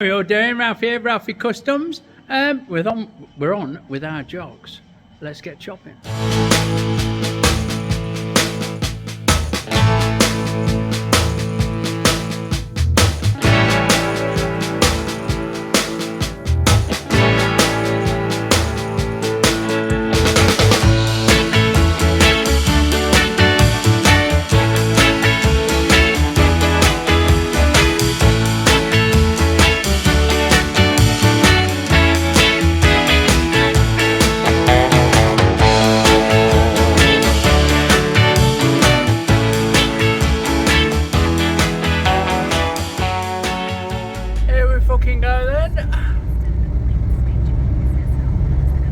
How are you all doing? Ralph here, Ralfy Customs. We're on with our jogs. Let's get chopping.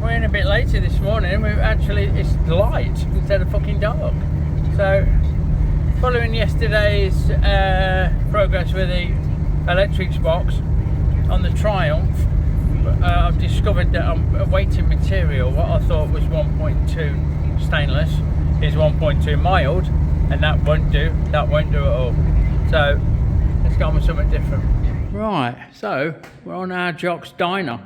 We're in a bit later this morning. It's light instead of fucking dark. So following yesterday's progress with the electrics box on the Triumph, I've discovered that I'm awaiting material. What I thought was 1.2 stainless is 1.2 mild, and that won't do at all. So let's go on with something different. Right, so we're on our jock's Dyna.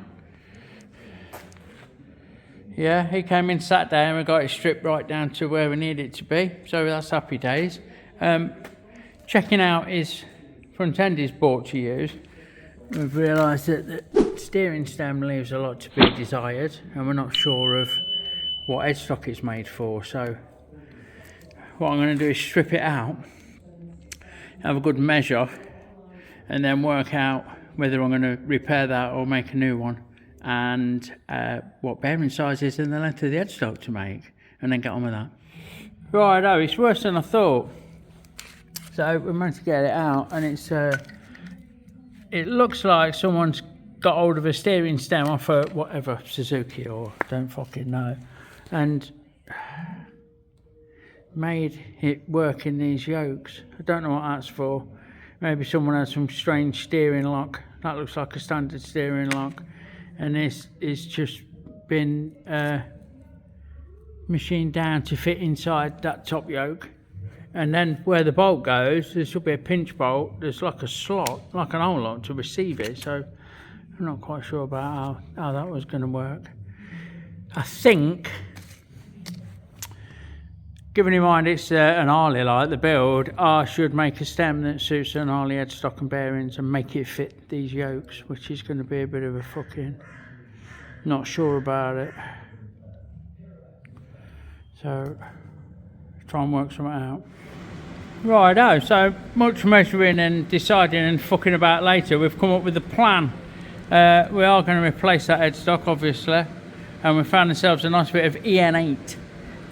Yeah, he came in, sat down, we got it stripped right down to where we need it to be. So that's happy days. Checking out his front end he's bought to use. We've realised that the steering stem leaves a lot to be desired, and we're not sure of what headstock it's made for. So what I'm going to do is strip it out, have a good measure, and then work out whether I'm going to repair that or make a new one, and what bearing size is and the length of the headstock to make, and then get on with that. Righto, it's worse than I thought. So we managed to get it out, and it looks like someone's got hold of a steering stem off a whatever, Suzuki or don't fucking know, and made it work in these yokes. I don't know what that's for. Maybe someone has some strange steering lock. That looks like a standard steering lock. And this is just been machined down to fit inside that top yoke. And then where the bolt goes, there should be a pinch bolt. There's like a slot, like an hole lock to receive it. So I'm not quite sure about how that was going to work. I think, given in mind it's an Harley like the build, I should make a stem that suits an Harley headstock and bearings and make it fit these yokes, which is going to be a bit of a fucking, not sure about it. So try and work something out. Righto, so much measuring and deciding and fucking about later, we've come up with a plan. We are going to replace that headstock obviously, and we found ourselves a nice bit of EN8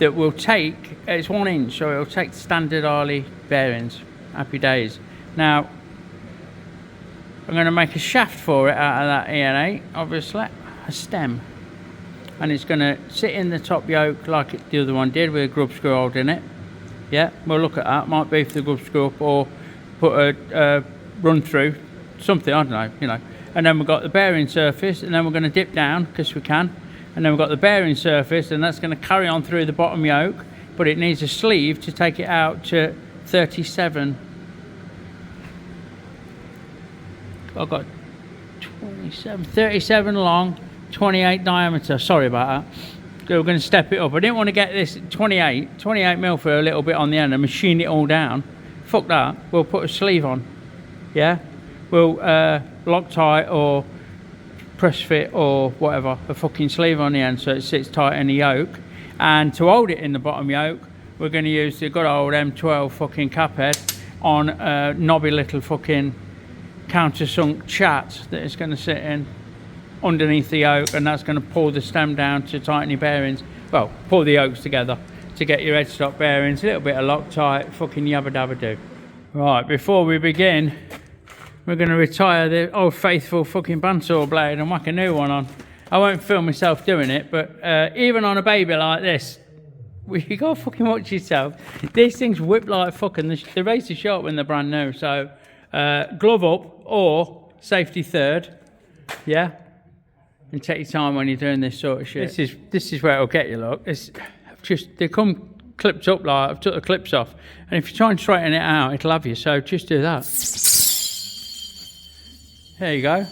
that will take, it's 1 inch, so it'll take standard Harley bearings. Happy days. Now, I'm going to make a shaft for it out of that EN8, obviously, a stem. And it's going to sit in the top yoke like the other one did, with a grub screw holding it. Yeah, we'll look at that. Might beef the grub screw up or put a run through, something, I don't know, you know. And then we've got the bearing surface, and then we're going to dip down, because we can. And then we've got the bearing surface, and that's going to carry on through the bottom yoke, but it needs a sleeve to take it out to 37. I've got 37 long, 28 diameter. Sorry about that. So we're going to step it up. I didn't want to get this 28 mil for a little bit on the end and machine it all down. Fuck that. We'll put a sleeve on. Yeah? We'll Loctite or press fit or whatever, a fucking sleeve on the end so it sits tight in the yoke. And to hold it in the bottom yoke, we're going to use the good old M12 fucking cap head on a knobby little fucking countersunk chat that is going to sit in underneath the yoke, and that's going to pull the stem down to tighten your bearings. Well, pull the yokes together to get your headstock bearings, a little bit of Loctite, fucking yabba dabba do. Right, before we begin, we're going to retire the old faithful fucking bandsaw blade and whack a new one on. I won't film myself doing it, but even on a baby like this, you gotta fucking watch yourself. These things whip like fucking, the razor sharp when they're brand new, so glove up or safety third, yeah? And take your time when you're doing this sort of shit. This is where it'll get you, look. They come clipped up like, I've took the clips off, and if you try and straighten it out, it'll have you, so just do that. There you go.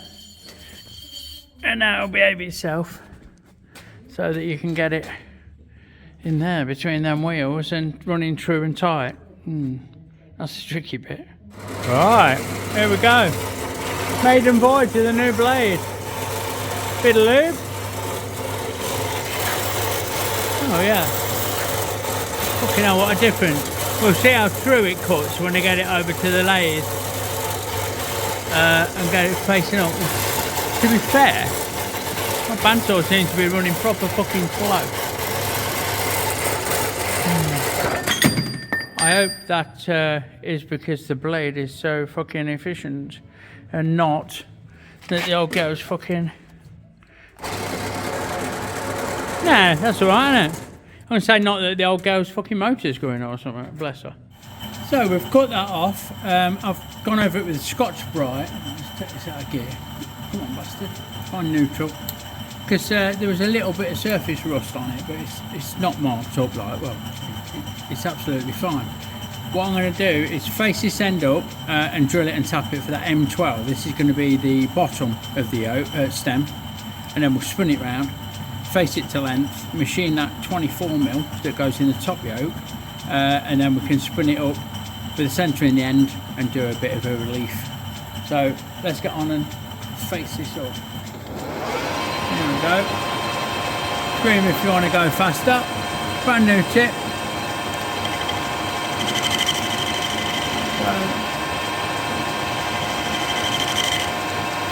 And now it'll behave itself so that you can get it in there between them wheels and running true and tight. That's the tricky bit. Right, here we go. Maiden voyage with a new blade. Bit of lube. Oh yeah. Fucking hell, what a difference. We'll see how through it cuts when I get it over to the lathe. And get it facing up. To be fair, my bandsaw seems to be running proper fucking slow. I hope that is because the blade is so fucking efficient and not that the old girl's fucking... Nah, that's alright, isn't it? I'm going to say not that the old girl's fucking motor's going or something, bless her. So we've cut that off. I've gone over it with a Scotch-Brite. Let's take this out of gear. Come on, bastard. Find neutral. Because there was a little bit of surface rust on it, but it's not marked up like, well, it's absolutely fine. What I'm going to do is face this end up and drill it and tap it for that M12. This is going to be the bottom of the stem, and then we'll spin it round, face it to length, machine that 24mm that goes in the top yoke, and then we can spin it up with the centre in the end and do a bit of a relief. So let's get on and face this up. There we go. Scream if you want to go faster. Brand new tip.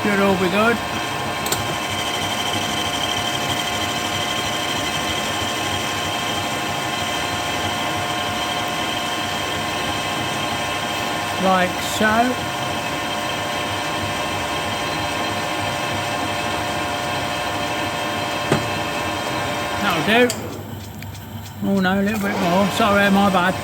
Should all be good. Like so. That'll do. Oh no, a little bit more. Sorry, my bad.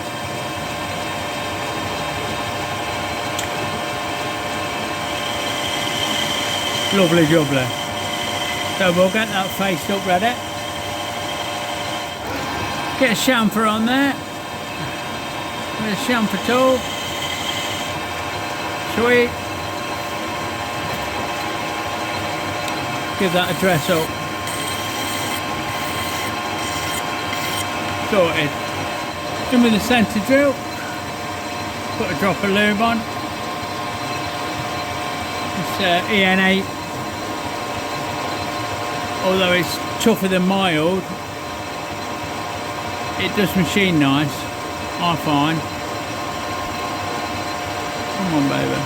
Lovely jubbly. So we'll get that faced up ready. Get a chamfer on there. With a chamfer tool. Sweet. Give that a dress up. Sorted. In with the centre drill. Put a drop of lube on. It's EN8. Although it's tougher than mild, it does machine nice, I find. Come on, baby.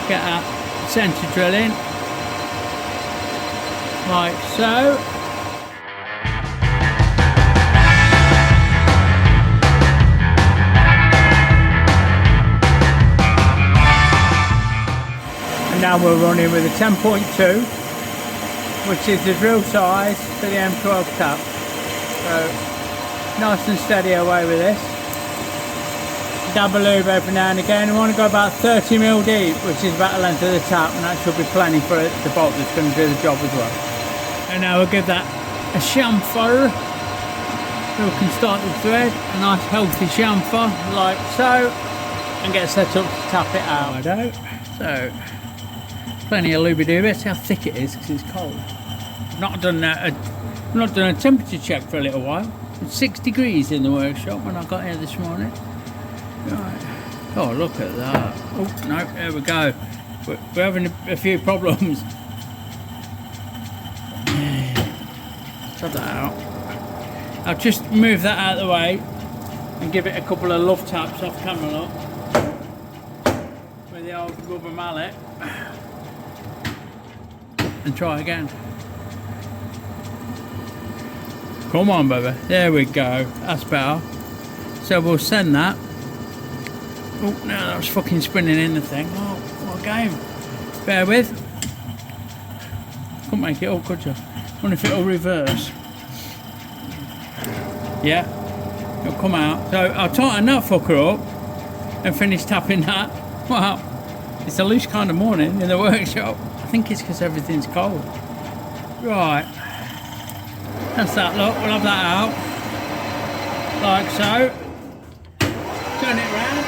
Get that centre drill in. Like so. And now we're running with a 10.2. which is the drill size for the M12 tap. So nice and steady away with this. Dab a lube every now and again. We want to go about 30mm deep, which is about the length of the tap, and that should be plenty for the bolt that's going to do the job as well. And now we'll give that a chamfer. So we can start the thread, a nice healthy chamfer like so, and get set up to tap it out. Righto. So plenty of looby dooby. See how thick it is because it's cold. I've not done a temperature check for a little while. It's 6 degrees in the workshop when I got here this morning. Right. Oh, look at that. Oh no, there we go. We're having a few problems. Try that out. I'll just move that out of the way and give it a couple of love taps off camera, look, with the old rubber mallet, and try again. Come on, baby. There we go. That's better. So we'll send that. Oh no, that was fucking spinning in the thing. Oh, what a game. Bear with. Couldn't make it up, could you? Wonder if it'll reverse. Yeah, it'll come out. So I'll tighten that fucker up and finish tapping that. Wow, it's a loose kind of morning in the workshop. I think it's because everything's cold. Right, that's that lot. We'll have that out like so. Turn it round.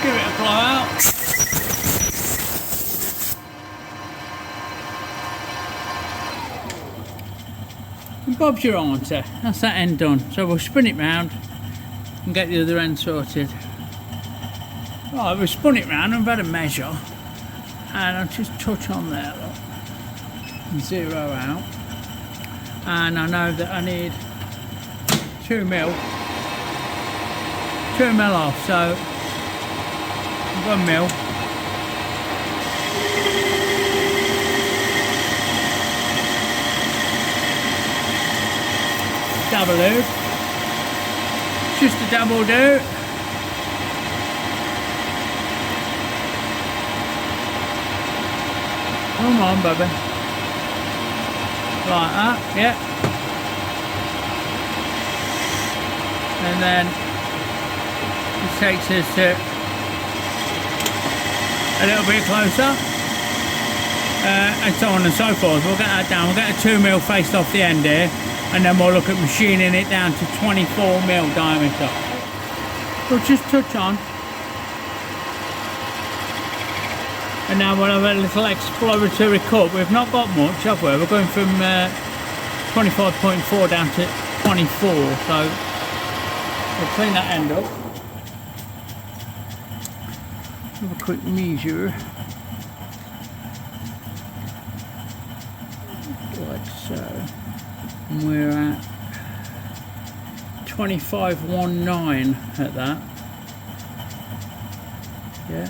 Give it a blow out. Bob's your answer. That's that end done. So we'll spin it round and get the other end sorted. Right, we've spun it round and we've had a measure, and I'll just touch on there, look, and 0 out, and I know that I need 2 mil off, so 1 mil. Double do, just a double do. Come on, baby. Like that, yeah. And then it takes us to a little bit closer, and so on and so forth. We'll get that down. We'll get a 2 mil faced off the end here, and then we'll look at machining it down to 24 mil diameter. We'll just touch on. And now we'll have a little exploratory cut. We've not got much, have we? We're going from 25.4 down to 24, so we'll clean that end up. Have a quick measure. Like so. And we're at 25.19 at that. Yeah.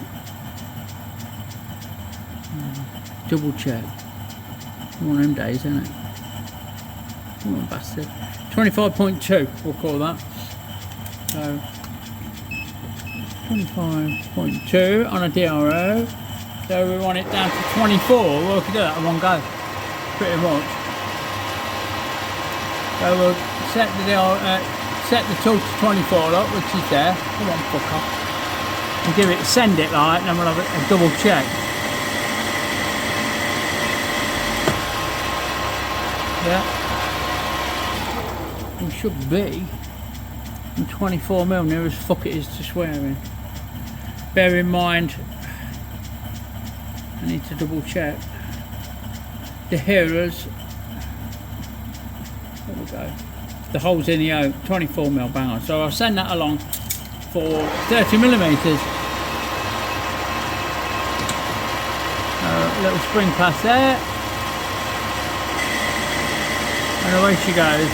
Double check. One of them days, isn't it? Come on, bastard. 25.2, we'll call that. So 25.2 on a DRO. So we want it down to 24. Well, we can do that in one go, pretty much. So we'll set the tool to 24 up, which is there. Come on, fucker. And give it, send it like, and then we'll have a double check. Yeah, we should be in 24 mil, near as fuck it is to swearing. Bear in mind, I need to double check the hearers. There we go. The holes in the yoke, 24 mil, bang on. So I'll send that along for 30 millimeters. Little spring pass there. And away she goes.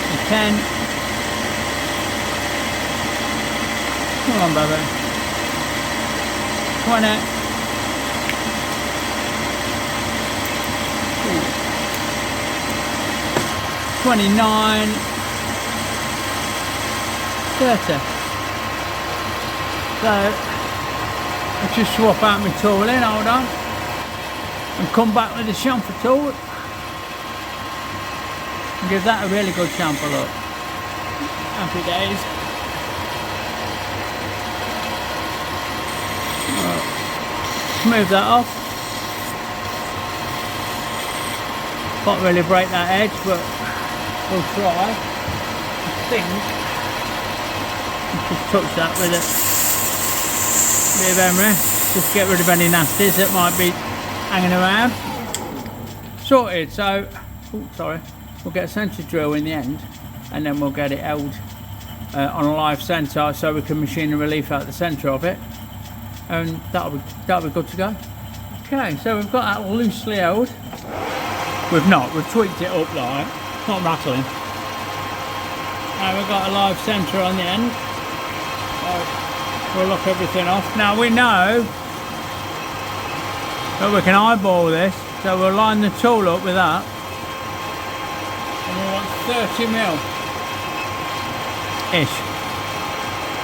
And 10. Come on, baby. 20. Ooh. 29. 30. So I'll just swap out my tool in, hold on. And come back with the chamfer tool. Give that a really good chamfer look. Happy days. Right. Smooth that off. Can't really break that edge, but we'll try. I think just touch that with a bit of emery. Just get rid of any nasties that might be hanging around. Sorted. So, oh, sorry. We'll get a centre drill in the end, and then we'll get it held on a live centre so we can machine the relief out the centre of it, and that'll be good to go. Okay, so we've got that loosely held. We've tweaked it up like, it's not rattling. Now we've got a live centre on the end, so we'll lock everything off. Now we know that we can eyeball this, so we'll line the tool up with that. And we want 30 mil ish.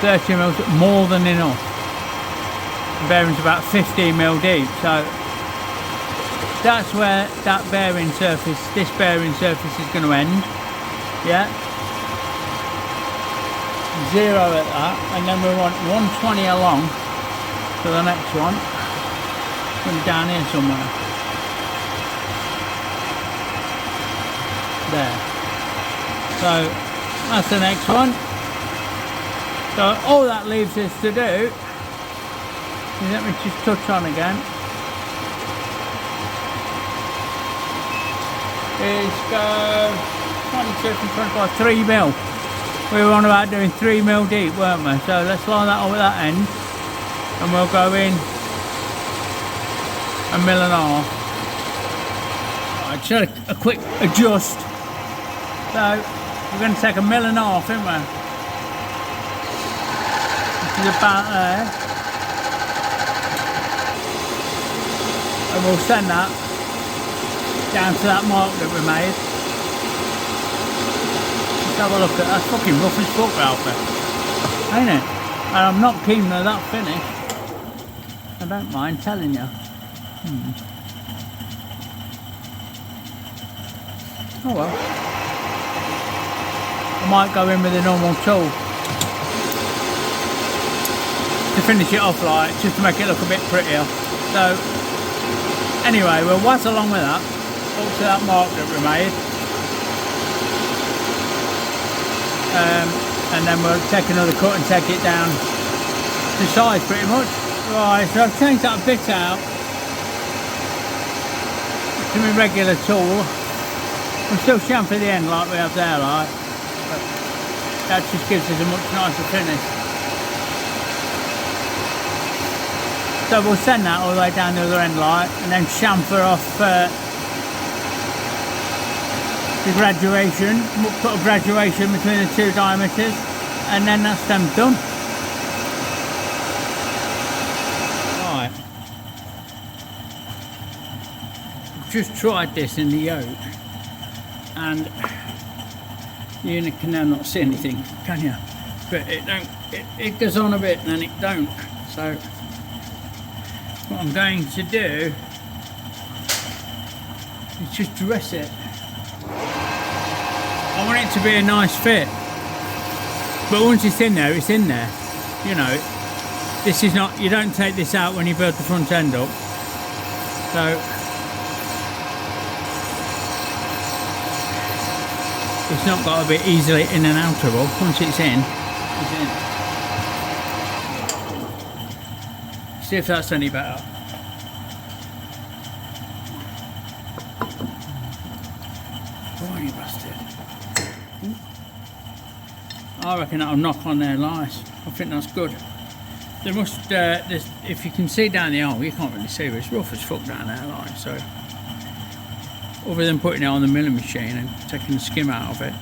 30 mil, more than enough. The bearing's about 15 mil deep, so that's where that bearing surface, this bearing surface is going to end. Yeah. 0 at that, and then we want 120 along for the next one. Going down here somewhere. There. So that's the next one. So all that leaves us to do is, let me just touch on again. is go 22 from 25, 3 mil. We were on about doing 3 mil deep, weren't we? So let's line that up at that end, and we'll go in 1.5 mil. Right, just a quick adjust. So we're going to take 1.5 mil, aren't we? Which is about there. And we'll send that down to that mark that we made. Let's have a look at that. That's fucking rough as fuck, Ralfy. Ain't it? And I'm not keen on that finish. I don't mind telling you. Oh well. I might go in with a normal tool to finish it off, like, just to make it look a bit prettier. So anyway, we'll whiz along with that up to that mark that we made, and then we'll take another cut and take it down to size pretty much. Right, so I've changed that bit out to my regular tool. We'll still chamfer the end like we have there, like, but that just gives us a much nicer finish. So we'll send that all the way down the other end, like, and then chamfer off the graduation. We'll put a graduation between the two diameters, and then that's them done. Right. Just tried this in the yoke, and you can now not see anything, can you? But it don't. It goes on a bit, and then it don't. So what I'm going to do is just dress it. I want it to be a nice fit, but once it's in there, it's in there. You know, this is not. You don't take this out when you build the front end up. So it's not got to be easily in and outable. Once it's in, it's in. See if that's any better. Oh, you bastard. I reckon that'll knock on there nice. I think that's good. There must, if you can see down the hole, you can't really see, but it's rough as fuck down there, like, so. Other than putting it on the milling machine and taking the skim out of it,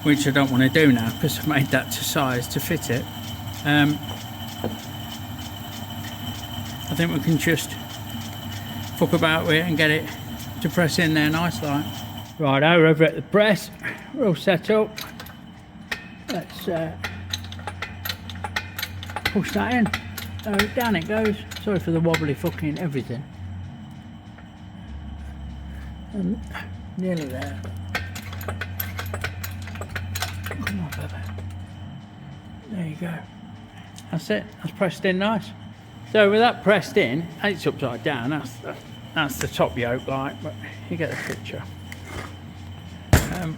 which I don't want to do now because I've made that to size to fit it. I think we can just fuck about with it and get it to press in there nice like. Right, we're over at the press, we're all set up. Let's push that in. Down it goes. Sorry for the wobbly fucking everything. And nearly there. Come on, baby. There you go. That's it. That's pressed in nice. So with that pressed in, it's upside down. That's the top yoke, like, but you get the picture.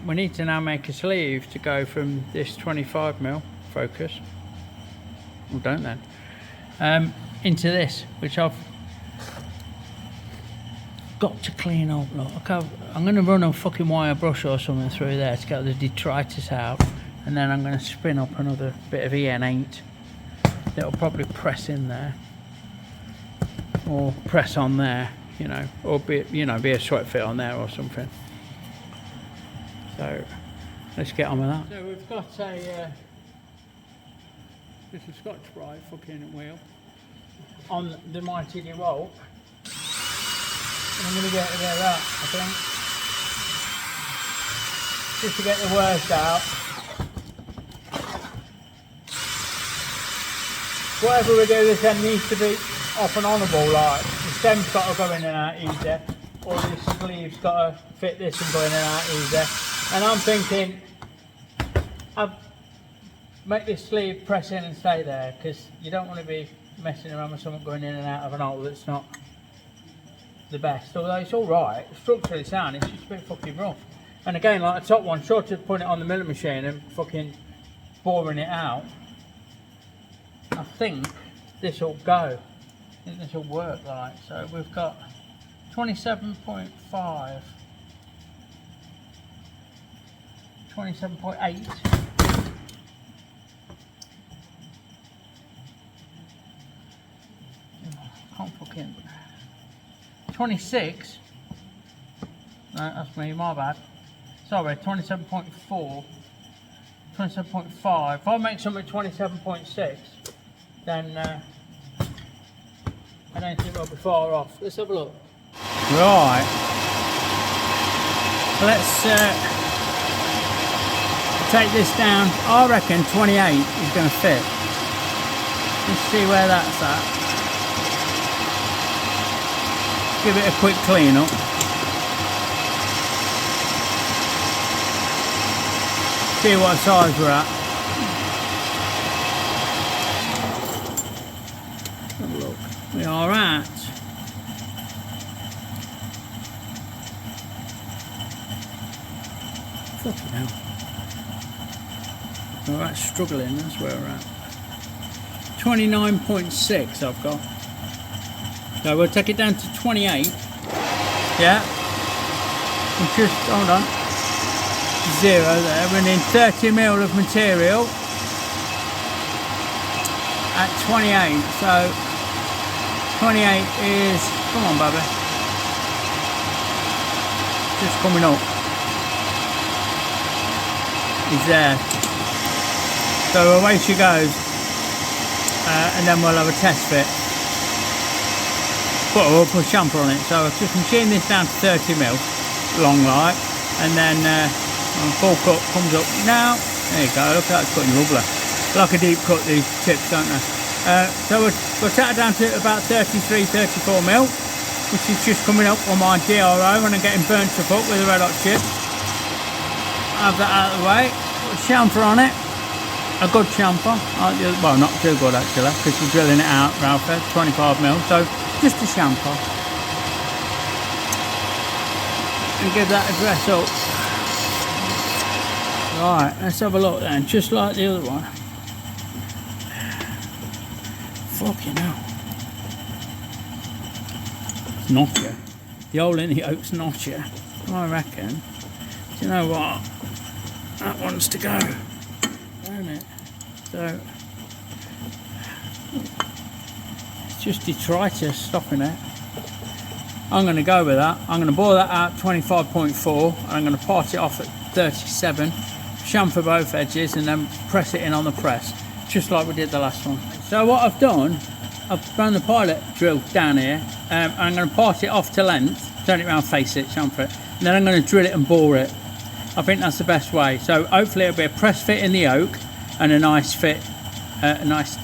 We need to now make a sleeve to go from this 25mm focus. Well, don't then. Into this, which I've got to clean up. Look, I'm going to run a fucking wire brush or something through there to get the detritus out, and then I'm going to spin up another bit of EN8 that'll probably press in there, or press on there, you know, or be a sweat fit on there or something. So let's get on with that. So we've got a little Scotch-Brite fucking wheel on the mighty DeWalt. And I'm going to get rid of that, I think, just to get the worst out. Whatever we do, this end needs to be off and onable, like the stem's got to go in and out easier, or the sleeve's got to fit this and go in and out easier. And I'm thinking, I'll make this sleeve press in and stay there, because you don't want to be messing around with something going in and out of an hole that's not the best. Although it's alright, structurally sound, it's just a bit fucking rough. And again, like the top one, short of putting it on the milling machine and fucking boring it out, I think this will go. I think this will work, like. So we've got 27.5 27.8. Can't fucking 26. No, that's me, my bad. Sorry, 27.4. 27.5. If I make something 27.6, then I don't think we'll be far off. Let's have a look. Right. Let's take this down. I reckon 28 is going to fit. Let's see where that's at. Give it a quick clean up. See what size we're at. Have a look. We are at fucking hell. We're at struggling, that's where we're at. 29.6 I've got. So we'll take it down to 28. Yeah. And just hold on. 0 there. We need 30 mil of material at 28. So 28 is, come on baby, just coming up. Is there. So away she goes, and then we'll have a test fit. But we'll put chamfer on it. So I've just machined this down to 30 mil, long like, and then full cut comes up now. There you go, look at that, it's cutting lovely. Like a deep cut, these tips, don't they? So we'll take it down to about 33, 34 mil, which is just coming up on my DRO when I'm getting burnt to fuck with a red hot chip. Have that out of the way. Put a chamfer on it. A good chamfer. Well, not too good actually, because we're drilling it out, Ralfy, 25 mil. So just a chamfer. And give that a dress up. Right, let's have a look then, just like the other one. Fucking hell. It's notcher. The hole in the oak's notcher. I reckon. Do you know what? That wants to go. Isn't it? So it's just detritus stopping it. I'm going to go with that. I'm going to bore that out 25.4 and I'm going to part it off at 37. Chamfer both edges and then press it in on the press, just like we did the last one. So what I've done, I've run the pilot drill down here. I'm going to part it off to length, turn it around, face it, chamfer it, and then I'm going to drill it and bore it. I think that's the best way. So hopefully it'll be a press fit in the oak and a nice fit, a nice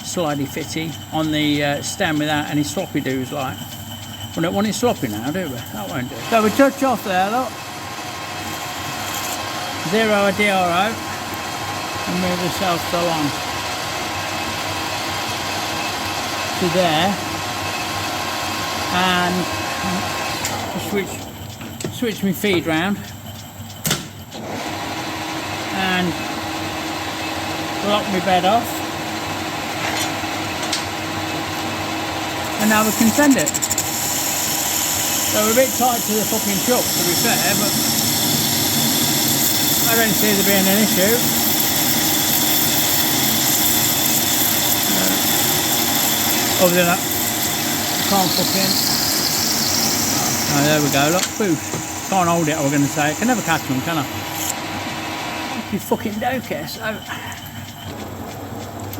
slidey fitty on the stem without any sloppy doos like. We don't want it sloppy now, do we? That won't do. So we touch off there, look. 0 a DRO and move ourselves along to there and switch my feed round and lock my bed off, and now we can send it. So we're a bit tight to the fucking chuck, to be fair, but I don't see there being an issue. Other than that, I can't fucking. Oh, there we go, look, boosh. Can't hold it, I was going to say. I can never catch them, can I? You fucking dokey, so.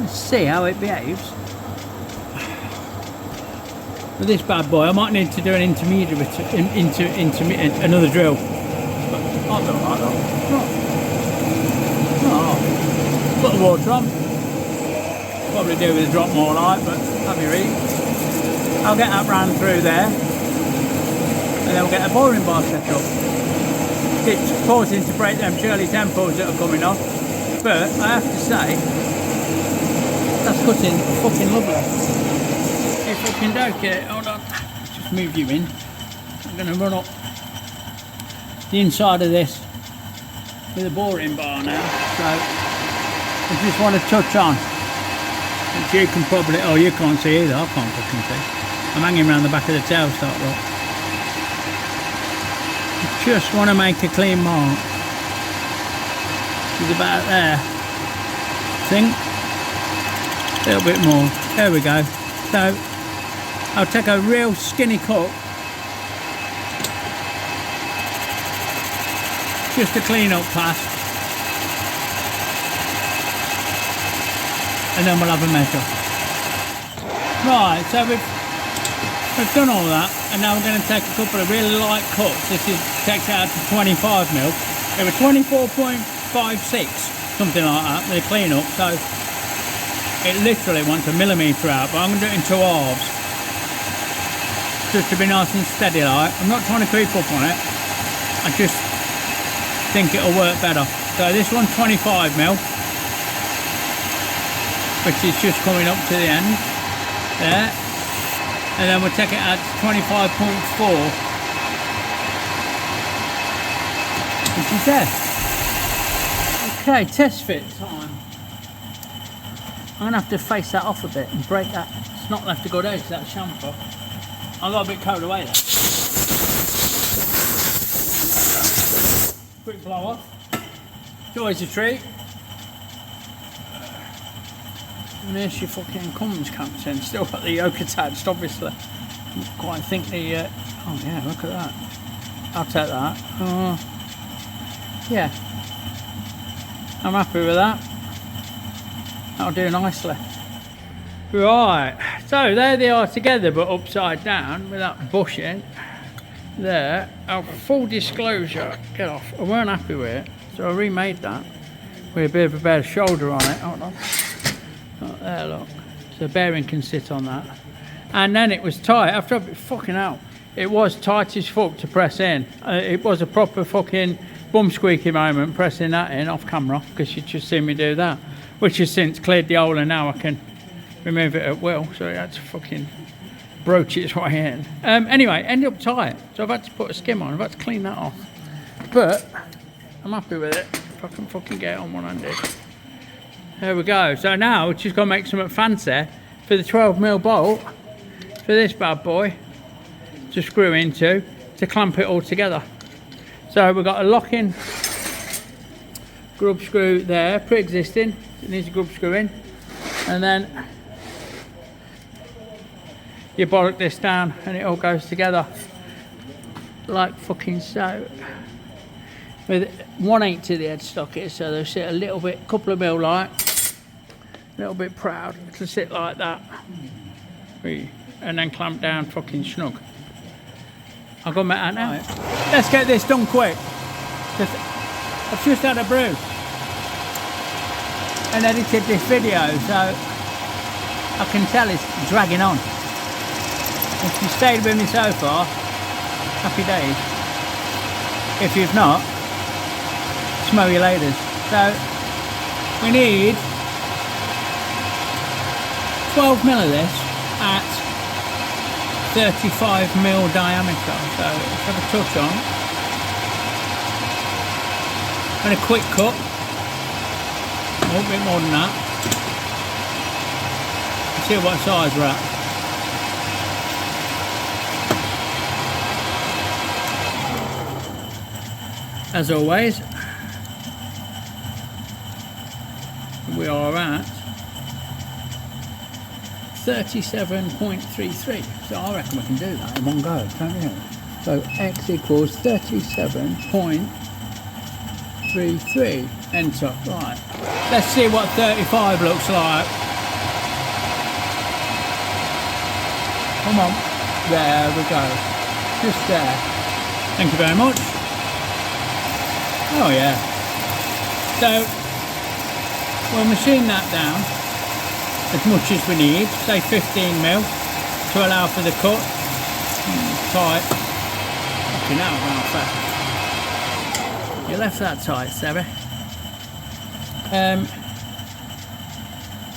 Let's see how it behaves. With this bad boy, I might need to do an intermediate, another drill. But I'll do it, put the water on. Probably do with a drop more light, but have your eat. I'll get that ran through there, and then we'll get a boring bar set up. It's causing to break them Shirley temples that are coming off, but I have to say, that's cutting fucking lovely. Hey, fucking dokey, hold on. Just move you in. I'm going to run up the inside of this with a boring bar now, so I just want to touch on, which you can probably, oh you can't see either, I can't fucking see. I'm hanging around the back of the tail start rock. I just want to make a clean mark. is about there. I think. A little bit more. There we go. So I'll take a real skinny cut, just a clean up pass, and then we'll have a measure. Right, so we've done all that, and now we're going to take a couple of really light cuts. This takes it out to 25mm. It was 24.56, something like that, with a clean up, so it literally wants a millimetre out, but I'm going to do it in 2 halves, just to be nice and steady like. I'm not trying to creep up on it, I just think it'll work better. So this one's 25mm, which is just coming up to the end there, and then we'll take it out to 25.4, which is there. Okay, test fit time. I'm going to have to face that off a bit and break that. It's not left a good edge, that chamfer. I got a bit carried away there. Quick blow off. It's always a treat. And there's your fucking Cummins camps in. Still got the yoke attached, obviously. Don't quite think the... oh yeah, look at that. I'll take that. Yeah. I'm happy with that. That'll do nicely. Right, so there they are together, but upside down with that bushing there. Full disclosure, get off. I weren't happy with it, so I remade that with a bit of a better shoulder on it. Hold on. Oh, there, look. So the bearing can sit on that. And then it was tight. After fucking hell, it was tight as fuck to press in. It was a proper fucking bum squeaky moment pressing that in off camera, because you just seen me do that. Which has since cleared the hole, and now I can remove it at will. So it had to fucking broach its way in. Anyway, ended up tight. So I've had to put a skim on. I've had to clean that off. But I'm happy with it. If I can fucking get it on one-handed. There we go. So now we're just going to make something fancy for the 12mm bolt for this bad boy to screw into to clamp it all together. So we've got a locking grub screw there, pre-existing. It needs a grub screw in, and then you bollock this down and it all goes together like fucking so. With 1/8 to the headstock here, so they'll sit a little bit, couple of mil light, a little bit proud to sit like that, and then clamp down fucking snug. I'll go make that now. Right. Let's get this done quick, because I've just had a brew and edited this video, so I can tell it's dragging on. If you stayed with me so far, happy days. If you've not, smell you later. So we need 12mm of this at 35mm diameter. So let's have a touch on and a quick cut. A little bit more than that. Let's see what size we're at. As always, we are at 37.33. So I reckon we can do that in one go, can't we? So X equals 37.33. Enter. Right. Let's see what 35 looks like. Come on. There we go. Just there. Thank you very much. Oh yeah. So we'll machine that down as much as we need, say 15mm, to allow for the cut. Tight. Fucking hell, Ralphy. You left that tight, Sarah.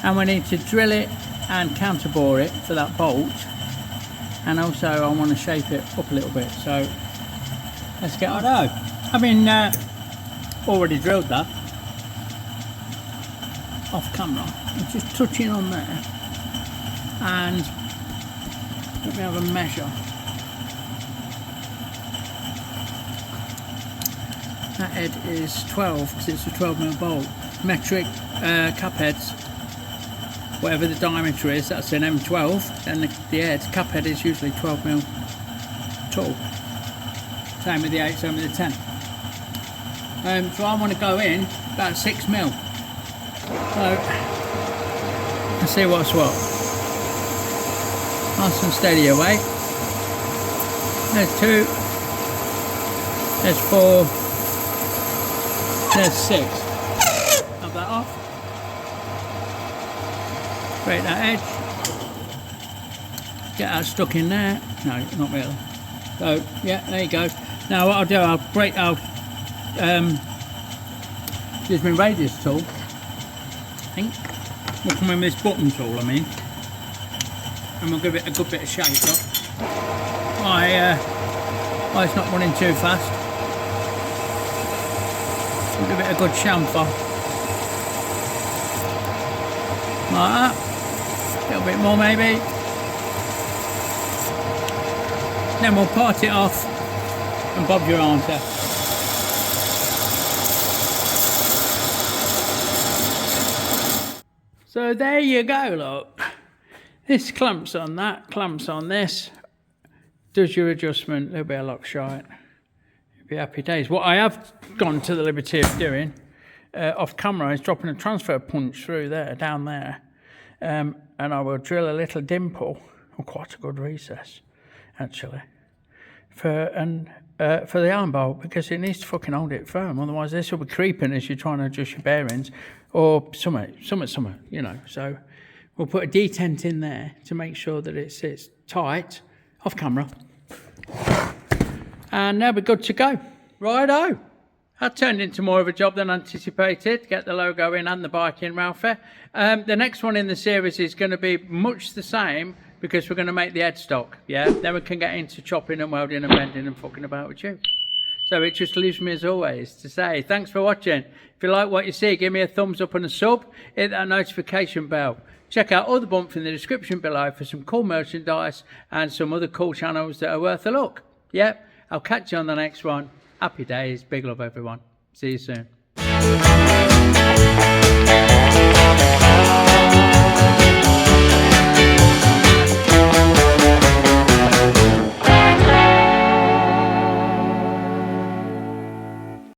And we need to drill it and counterbore it for that bolt, and also I want to shape it up a little bit. So let's get on. I mean, already drilled that off camera. I'm just touching on there, and let me have a measure. That head is 12 because it's a 12mm bolt. Metric cap heads, whatever the diameter is, that's an M12, and the head, cap head is usually 12mm tall. Same with the 8, same with the 10. So I want to go in about 6mm. So let's see what's what. Nice and steady away. There's 2. There's 4. There's 6. Have that off. Break that edge. Get that stuck in there. No, not really. So yeah, there you go. Now what I'll do, I'll use my radius tool. I think we'll come in with this button tool, I mean, and we'll give it a good bit of shape up. It's not running too fast. We'll give it a good chamfer. Like that. A little bit more maybe. Then we'll part it off and bob your answer. So there you go, look. This clamps on that, clamps on this. Does your adjustment, a little bit of lock shite. You'll be happy days. What I have gone to the liberty of doing off camera is dropping a transfer punch through there, down there. And I will drill a little dimple, or quite a good recess, actually, for the arm bolt, because it needs to fucking hold it firm. Otherwise, this will be creeping as you're trying to adjust your bearings, or something, you know. So we'll put a detent in there to make sure that it sits tight, off camera, and now we're good to go. Righto. That turned into more of a job than anticipated. Get the logo in and the bike in, Ralfy. The next one in the series is going to be much the same, because we're going to make the headstock, yeah? Then we can get into chopping and welding and bending and fucking about with you. So it just leaves me, as always, to say thanks for watching. If you like what you see, give me a thumbs up and a sub. Hit that notification bell. Check out all the bumps in the description below for some cool merchandise and some other cool channels that are worth a look. Yep, I'll catch you on the next one. Happy days. Big love, everyone. See you soon.